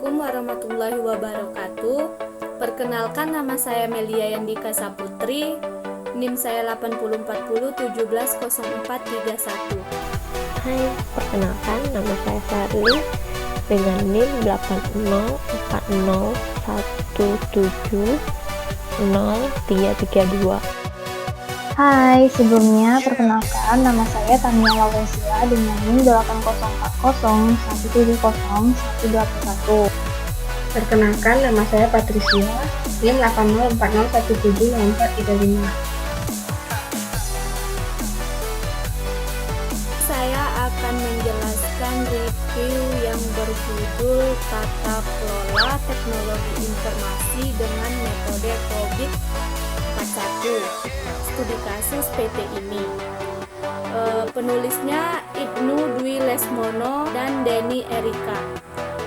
Assalamualaikum warahmatullahi wabarakatuh. Perkenalkan, nama saya Melia Yandika Saputri. NIM saya 8040170431. Hai, perkenalkan nama saya Farli dengan NIM 8040170332. Hai, sebelumnya perkenalkan nama saya Tania Lauresia dengan NIM 8040170121. Perkenalkan, nama saya Patricia, NIM 8040170435. Saya akan menjelaskan review yang berjudul Tata Kelola Teknologi Informasi dengan Metode COVID 41, studi kasus PT ini. Penulisnya Ibnu Dwi Lesmono dan Denny Erika.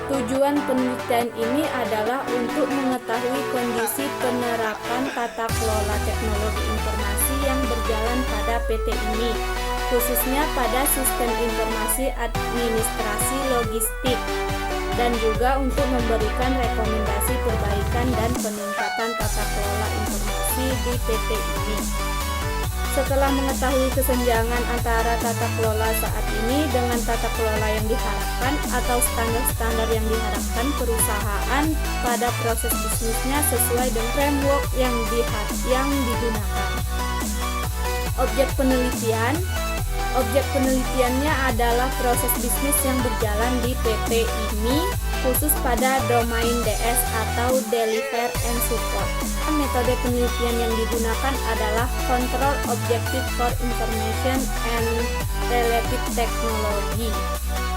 Tujuan penelitian ini adalah untuk mengetahui kondisi penerapan tata kelola teknologi informasi yang berjalan pada PT ini, khususnya pada sistem informasi administrasi logistik, dan juga untuk memberikan rekomendasi perbaikan dan peningkatan tata kelola informasi di PT ini. Setelah mengetahui kesenjangan antara tata kelola saat ini dengan tata kelola yang diharapkan atau standar-standar yang diharapkan perusahaan pada proses bisnisnya sesuai dengan framework yang digunakan. Objek penelitiannya adalah proses bisnis yang berjalan di PT ini, khusus pada domain DS atau Deliver and Support. Metode penelitian yang digunakan adalah Control Objective for Information and Related Technology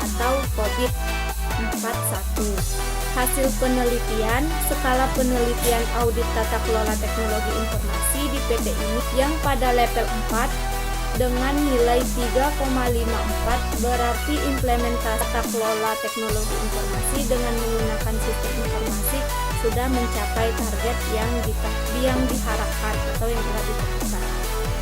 atau COVID 41. Hasil penelitian, skala penelitian audit tata kelola teknologi informasi di PT ini yang pada level 4 dengan nilai 3,54, berarti implementasi tata kelola teknologi informasi dengan menggunakan sistem informasi sudah mencapai target yang diharapkan atau yang telah ditentukan.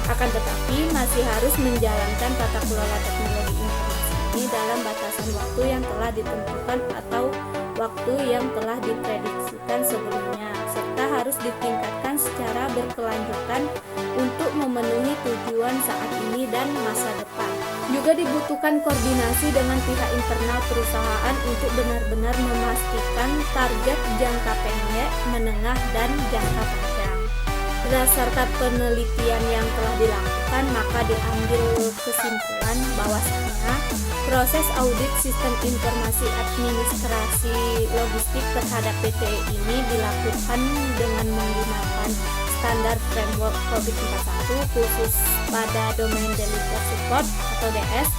Akan tetapi masih harus menjalankan tata kelola teknologi informasi ini dalam batasan waktu yang telah ditentukan atau waktu yang telah diprediksikan sebelumnya, serta harus ditingkatkan secara berkelanjutan untuk memenuhi tujuan saat ini dan masa depan. Juga dibutuhkan koordinasi dengan pihak internal perusahaan untuk benar-benar memastikan target jangka pendek, menengah, dan jangka panjang. Berdasarkan penelitian yang telah dilakukan, maka diambil kesimpulan bahwasanya proses audit sistem informasi administrasi logistik terhadap PT ini dilakukan dengan menggunakan standar framework COVID-41 khusus pada domain Deliver Support atau DS,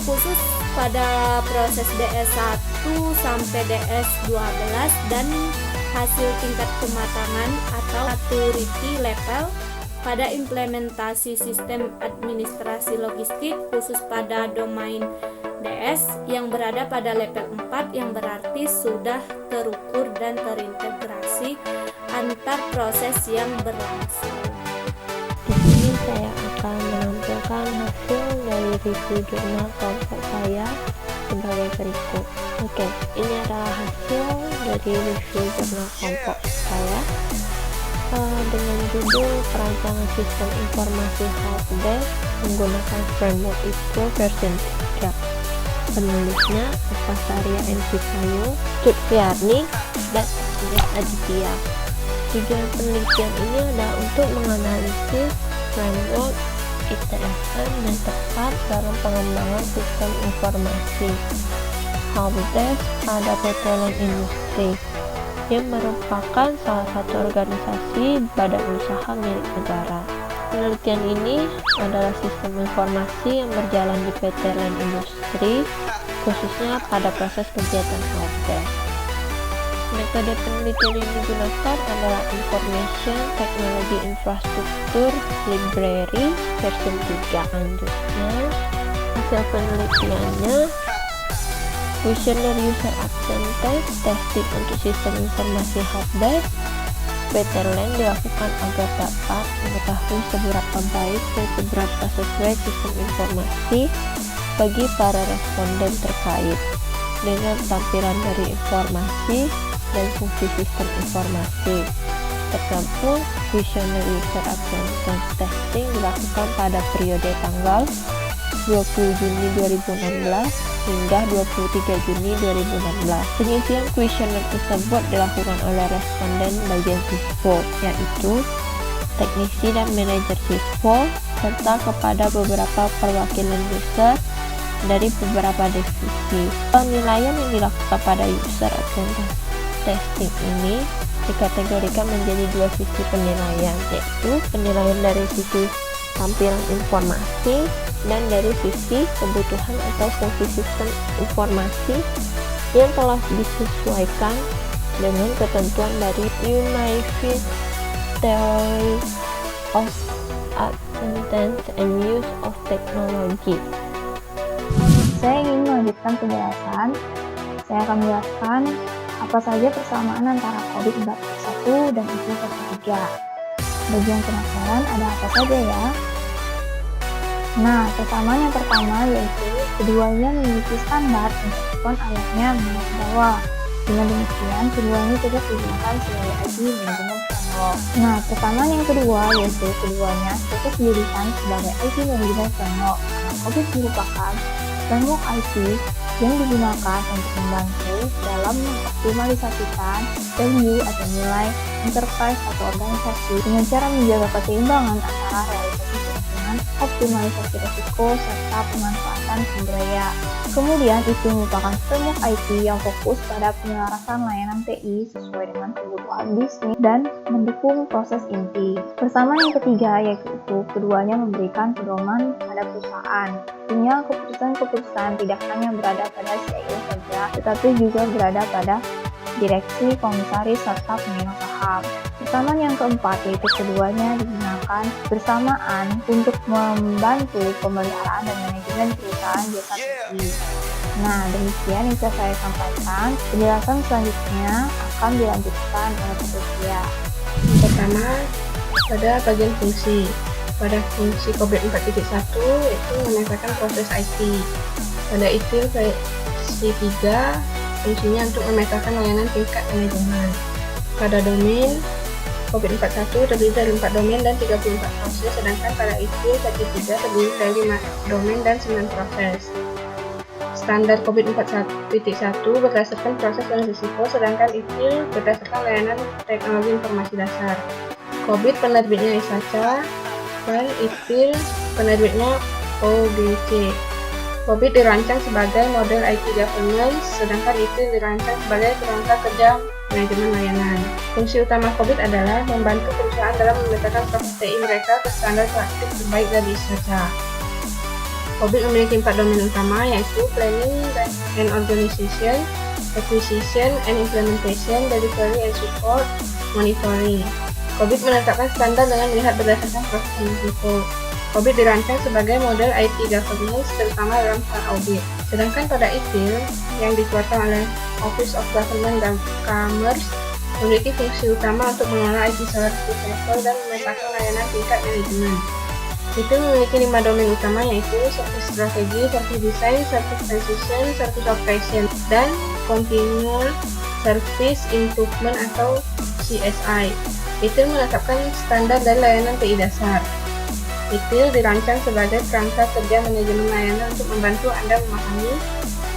khusus pada proses DS1 sampai DS12, dan hasil tingkat kematangan atau maturity level pada implementasi sistem administrasi logistik khusus pada domain DS yang berada pada level 4, yang berarti sudah terukur dan terintegrasi antar proses yang berlangsung. Di sini saya akan menampilkan hasil dari review jurnal kelompok saya sebagai berikut. Oke, ini adalah hasil dari review jurnal kelompok saya dengan judul Perancangan Sistem Informasi Helpdesk menggunakan Framework ISO versi 3. Penulisnya Pasaria NC Payu, Tutfiarni, dan Ines Aditya. Tujuan penelitian ini adalah untuk menganalisis framework ITSM yang tepat dalam pengembangan sistem informasi helpdesk pada PT Line Industri, yang merupakan salah satu organisasi badan usaha milik negara. Penelitian ini adalah sistem informasi yang berjalan di PT Line Industri, khususnya pada proses kegiatan helpdesk. Metode penelitian yang digunakan adalah Information Technology Infrastructure Library versi 3. Selanjutnya, hasil penelitiannya Questionnaire User Acceptance Test testing untuk sistem informasi helpdesk PT Line dilakukan agar dapat mengetahui seberapa baik dan seberapa sesuai sistem informasi bagi para responden terkait. dengan tampilan dari informasi dan fungsi sistem informasi. Tergabung, Questionnaire User Acceptance Testing dilakukan pada periode tanggal 20 Juni 2016 hingga 23 Juni 2016. Pengisian kuesioner tersebut dilakukan oleh responden bagian siswa, yaitu teknisi dan manajer siswa, serta kepada beberapa perwakilan user dari beberapa divisi. Penilaian yang dilakukan pada user acceptance testing ini dikategorikan menjadi dua sisi penilaian, yaitu penilaian dari sisi tampilan informasi dan dari sisi kebutuhan atau fungsi sistem informasi yang telah disesuaikan dengan ketentuan dari Unified Theory of Acceptance and Use of Technology. Saya ingin melanjutkan penjelasan. Saya akan menjelaskan apa saja persamaan antara COVID-19 dan ITIL-3. Bagi yang penasaran, ada apa saja ya? Nah, persamaan yang pertama yaitu keduanya memiliki standar untuk respon alertnya menengah ke bawah. Dengan demikian, keduanya tidak digunakan sebagai ID manajemen framework. Nah, persamaan yang kedua yaitu keduanya cocok didirikan sebagai ID manajemen framework. Karena COVID merupakan framework IT yang digunakan untuk membantu dalam mengoptimalisasikan value atau nilai enterprise atau organisasi dengan cara menjaga keseimbangan antara realisasi keuntungan, optimalisasi risiko, serta pemanfaatan sumber daya. Kemudian itu merupakan framework IT yang fokus pada penyelarasan layanan TI sesuai dengan kebutuhan bisnis dan mendukung proses inti. Persamaan yang ketiga yaitu keduanya memberikan pedoman pada perusahaan. Artinya keputusan-keputusan tidak hanya berada pada CEO saja, tetapi juga berada pada direksi, komisaris, serta pemegang saham. Persamaan yang keempat yaitu keduanya digunakan bersamaan untuk membantu pemeliharaan dan manajemen perusahaan jasa TI. Nah, demikian yang bisa saya sampaikan. Penjelasan selanjutnya akan dilanjutkan oleh Patricia. Pertama, pada bagian fungsi. Pada fungsi COVID 4.1 itu memetakan proses IT. Pada ITIL versi 3, fungsinya untuk memetakan layanan tingkat manajemen. Pada domain, COVID 4.1 terdiri dari 4 domain dan 34 proses, sedangkan pada ITIL versi 3 terdiri dari 5 domain dan 9 proses. Standar COVID 4.1 berdasarkan proses dan risiko, sedangkan ITIL berdasarkan layanan teknologi informasi dasar. COVID penerbitnya ISACA, dan ITIL penerbitnya OGC. COVID dirancang sebagai model IT governance, sedangkan ITIL dirancang sebagai kerangka kerja manajemen layanan. Fungsi utama COVID adalah membantu perusahaan dalam memetakan proses TI mereka ke standar praktik terbaik dari ISACA. COVID memiliki 4 domain utama, yaitu planning and organization, acquisition and implementation, delivery and support, monitoring. COVID menetapkan standar dengan melihat berdasarkan proses dan risiko. COVID dirancang sebagai model IT governance, terutama dalam hal audit. Sedangkan pada ITIL, yang dikeluarkan oleh Office of Government and Commerce, memiliki fungsi utama untuk mengelola IT service level dan memetakan layanan tingkat manajemen. ITIL memiliki 5 domain utama, yaitu service strategy, service design, service transition, service operation, dan continual service improvement atau CSI. ITIL menetapkan standar dan layanan TI dasar. ITIL dirancang sebagai kerangka kerja manajemen layanan untuk membantu Anda memahami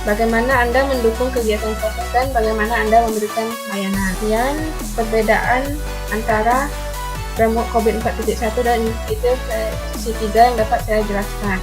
bagaimana Anda mendukung kegiatan proses dan bagaimana Anda memberikan layanan. Kemudian perbedaan antara framework COVID 4.1 dan ITIL versi 3 yang dapat saya jelaskan.